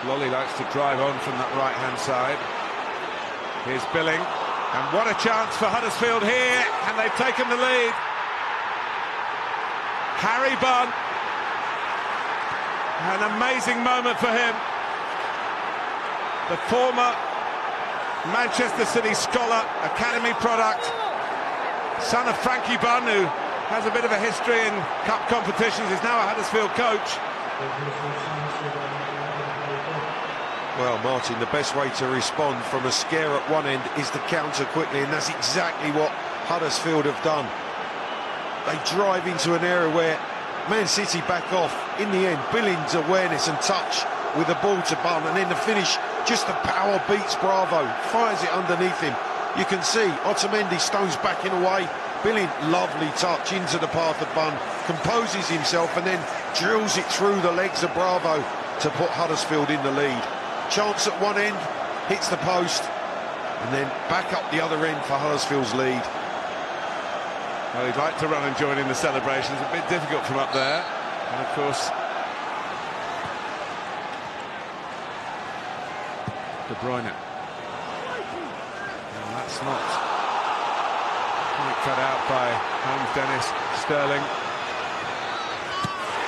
Lolly likes to drive on from that right-hand side. Here's Billing, and what a chance for Huddersfield here, and they've taken the lead. Harry Bunn, an amazing moment for him. The former Manchester City scholar, academy product, son of Frankie Bunn, who has a bit of a history in cup competitions, is now a Huddersfield coach. Well, Martin, the best way to respond from a scare at one end is to counter quickly, and that's exactly what Huddersfield have done. They drive into an area where Man City back off. In the end, Billing's awareness and touch with the ball to Bunn, and then the finish, just the power beats Bravo, fires it underneath him. You can see Otamendi stones backing away. Billing, lovely touch into the path of Bunn, composes himself and then drills it through the legs of Bravo to put Huddersfield in the lead. Chance at one end, hits the post, and then back up the other end for Huddersfield's lead. Well, he'd like to run and join in the celebrations, a bit difficult from up there, and of course De Bruyne, and that's not quite cut out by Holmes, Dennis, Sterling,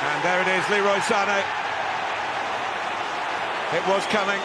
and there it is, Leroy Sané. It was coming.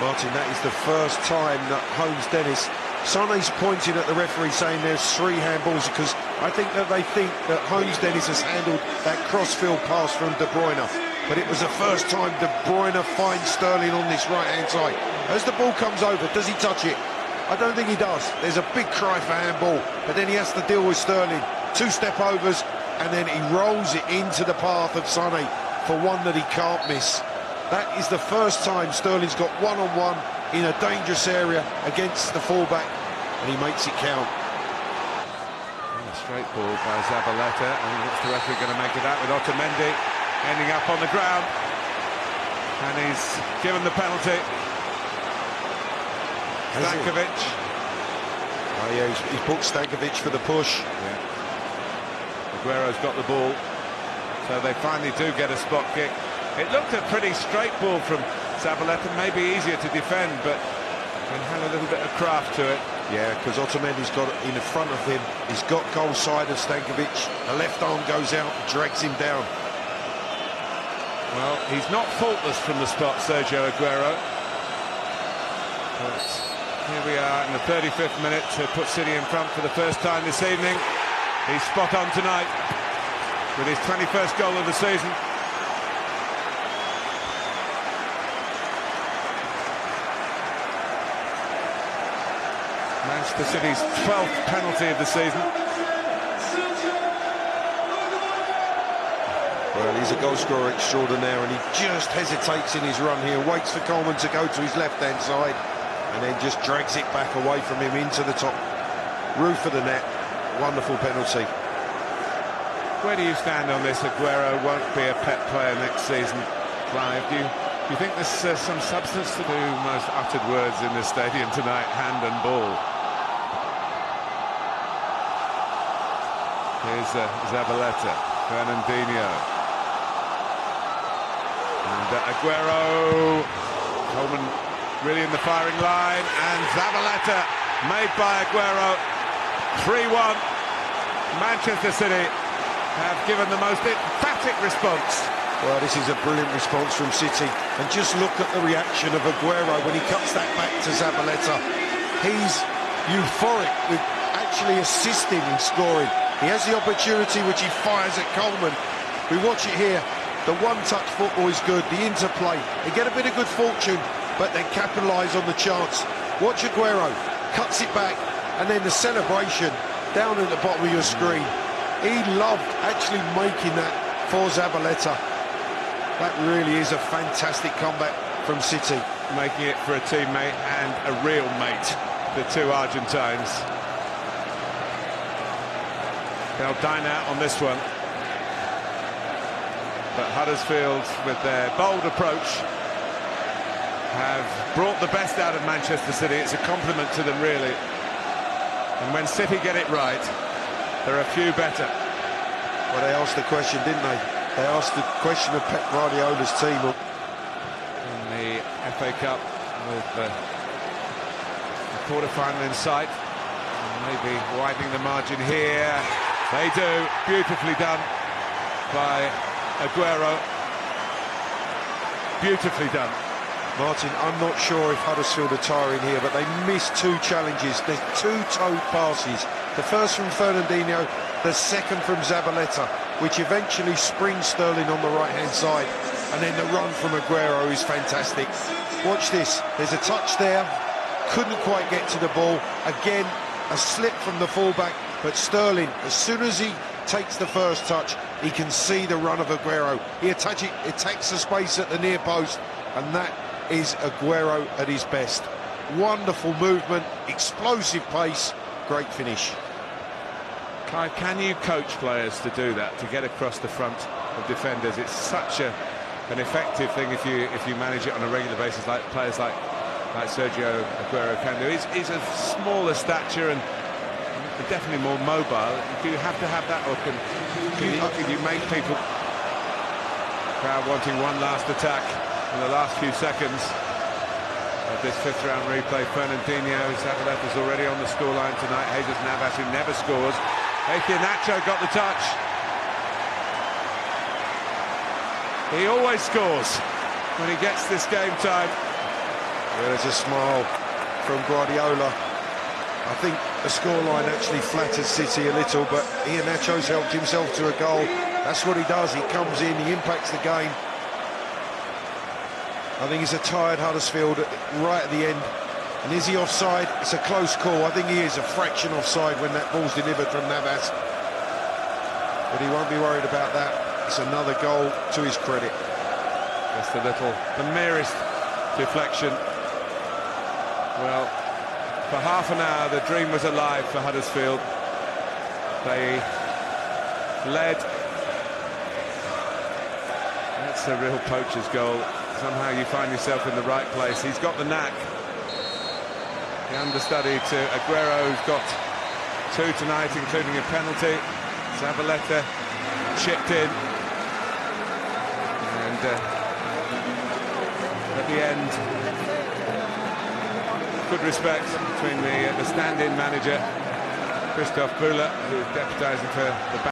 Martin, that is the first time that Holmes, Dennis, Sané's pointing at the referee saying there's 3 handballs, because I think that they think that Holmes, Dennis has handled that crossfield pass from De Bruyne, but it was the first time De Bruyne finds Sterling on this right-hand side. As the ball comes over, does he touch it? I don't think he does. There's a big cry for handball, but then he has to deal with Sterling. 2 step overs, and then he rolls it into the path of Sané for one that he can't miss. That is the first time Sterling's got one-on-one in a dangerous area against the fullback, and he makes it count. And a straight ball by Zabaleta, and what's the referee going to make it out with Otamendi ending up on the ground, and he's given the penalty. Stankovic. Oh yeah, he's booked Stankovic for the push. Yeah. Aguero's got the ball, so they finally do get a spot kick. It looked a pretty straight ball from Zabaleta, maybe easier to defend, but can have a little bit of craft to it. Yeah, because Otamendi's got it in the front of him. He's got goal side of Stankovic. The left arm goes out and drags him down. Well, he's not faultless from the spot, Sergio Aguero. But here we are in the 35th minute to put City in front for the first time this evening. He's spot on tonight with his 21st goal of the season. Manchester City's 12th penalty of the season. Well, he's a goal scorer extraordinaire, and he just hesitates in his run here, waits for Coleman to go to his left-hand side, and then just drags it back away from him into the top roof of the net. Wonderful penalty. Where do you stand on this? Aguero won't be a pet player next season. Clive, do you think there's some substance to the most uttered words in this stadium tonight, hand and ball? Here's Zabaleta, Fernandinho, and Aguero. Coleman really in the firing line, and Zabaleta made by Aguero. 3-1. Manchester City have given the most emphatic response. Well, this is a brilliant response from City, and just look at the reaction of Aguero when he cuts that back to Zabaleta. He's euphoric with actually assisting in scoring. He has the opportunity, which he fires at Coleman. We watch it here. The one-touch football is good, the interplay. They get a bit of good fortune, but they capitalise on the chance. Watch Aguero, cuts it back, and then the celebration down at the bottom of your screen. He loved actually making that for Zabaleta. That really is a fantastic comeback from City. Making it for a teammate and a real mate, the 2 Argentines. They'll dine out on this one. But Huddersfield, with their bold approach, have brought the best out of Manchester City. It's a compliment to them, really. And when City get it right, there are few better. Well, they asked the question, didn't they? They asked the question of Pep Guardiola's team. FA Cup with the quarter-final in sight. Maybe widening the margin here. They do. Beautifully done by Aguero. Beautifully done. Martin, I'm not sure if Huddersfield are tiring here, but they missed two challenges. There's two toed passes. The first from Fernandinho, the second from Zabaleta, which eventually springs Sterling on the right-hand side. And then the run from Aguero is fantastic. Watch this. There's a touch there. Couldn't quite get to the ball. Again, a slip from the fullback. But Sterling, as soon as he takes the first touch, he can see the run of Aguero. He attacks the space at the near post, and that is Aguero at his best. Wonderful movement, explosive pace, great finish. Kai, can you coach players to do that, to get across the front of defenders? It's such an effective thing if you manage it on a regular basis, like players like Sergio Aguero can do. He's of smaller stature and definitely more mobile. Do you have to have that, or can you make people? Crowd wanting one last attack in the last few seconds of this fifth-round replay. Fernandinho, Zabaleta's already on the scoreline tonight. Jesus Navas, who never scores. Nacho got the touch. He always scores when he gets this game time. There's a smile from Guardiola. I think the scoreline actually flatters City a little, but Nacho's helped himself to a goal. That's what he does. He comes in, he impacts the game. I think it's a tired Huddersfield right at the end. And is he offside? It's a close call. I think he is a fraction offside when that ball's delivered from Navas. But he won't be worried about that. It's another goal to his credit. Just the merest deflection. Well, for half an hour, the dream was alive for Huddersfield. They led. That's a real poacher's goal. Somehow you find yourself in the right place. He's got the knack. The understudy to Aguero, who's got two tonight, including a penalty. Zabaleta chipped in. And at the end, good respect between the stand-in manager, Christoph Bühler, who's deputising for the